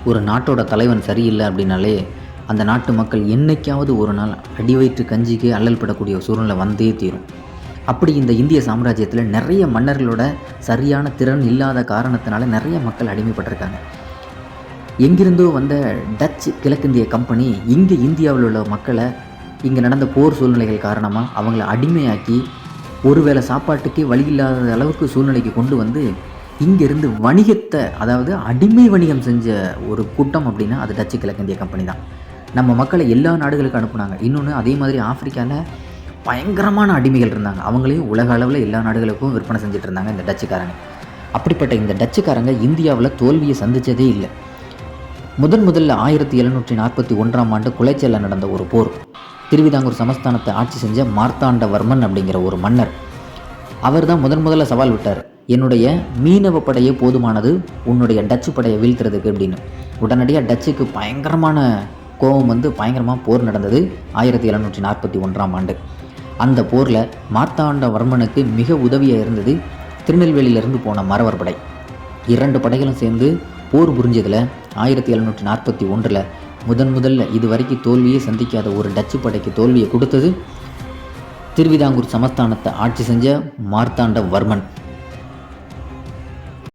ஒரு நாட்டோட தலைவன் சரியில்லை அப்படின்னாலே அந்த நாட்டு மக்கள் என்னைக்காவது ஒரு நாள் அடி வயிற்று கஞ்சிக்கு அல்லல் படக்கூடிய சூழ்நிலை வந்தே தீரும். அப்படி இந்த இந்திய சாம்ராஜ்யத்தில் நிறைய மன்னர்களோட சரியான திறன் இல்லாத காரணத்தினால நிறைய மக்கள் அடிமைப்பட்டிருக்காங்க. எங்கிருந்தோ வந்த டச் கிழக்கிந்திய கம்பெனி இங்கே இந்தியாவில் உள்ள மக்களை இங்கே நடந்த போர் சூழ்நிலைகள் காரணமாக அவங்கள அடிமையாக்கி ஒருவேளை சாப்பாட்டுக்கே வழி இல்லாத அளவுக்கு சூழ்நிலைக்கு கொண்டு வந்து இங்கேருந்து வணிகத்தை, அதாவது அடிமை வணிகம் செஞ்ச ஒரு கூட்டம் அப்படின்னா அது டச்சு கிழக்கிந்திய கம்பெனி தான். நம்ம மக்களை எல்லா நாடுகளுக்கு அனுப்புனாங்க. இன்னொன்று, அதே மாதிரி ஆப்பிரிக்காவில் பயங்கரமான அடிமைகள் இருந்தாங்க. அவங்களையும் உலக அளவில் எல்லா நாடுகளுக்கும் விற்பனை செஞ்சுட்டு இருந்தாங்க இந்த டச்சுக்காரங்க. அப்படிப்பட்ட இந்த டச்சுக்காரங்க இந்தியாவில் தோல்வியை சந்தித்ததே இல்லை. முதல்ல 1741ஆம் ஆண்டு குலைச்சலில் நடந்த ஒரு போர். திருவிதாங்கூர் சமஸ்தானத்தை ஆட்சி செஞ்ச மார்த்தாண்டவர்மன் அப்படிங்கிற ஒரு மன்னர், அவர் தான் முதல்ல சவால் விட்டார், என்னுடைய மீனவ படையே போதுமானது உன்னுடைய டச்சு படையை வீழ்த்துறதுக்கு அப்படின்னு. உடனடியாக டச்சுக்கு பயங்கரமான கோபம் வந்து பயங்கரமாக போர் நடந்தது 1741ஆம் ஆண்டு. அந்த போரில் மார்த்தாண்டவர்மனுக்கு மிக உதவியாக இருந்தது திருநெல்வேலியிலிருந்து போன மறவர் படை. 2 படைகளும் சேர்ந்து போர் புரிஞ்சதில் 1741 முதல்ல இதுவரைக்கும் தோல்வியே சந்திக்காத ஒரு டச்சு படைக்கு தோல்வியை கொடுத்தது திருவிதாங்கூர் சமஸ்தானத்தை ஆட்சி செஞ்ச மார்த்தாண்டவர்மன்.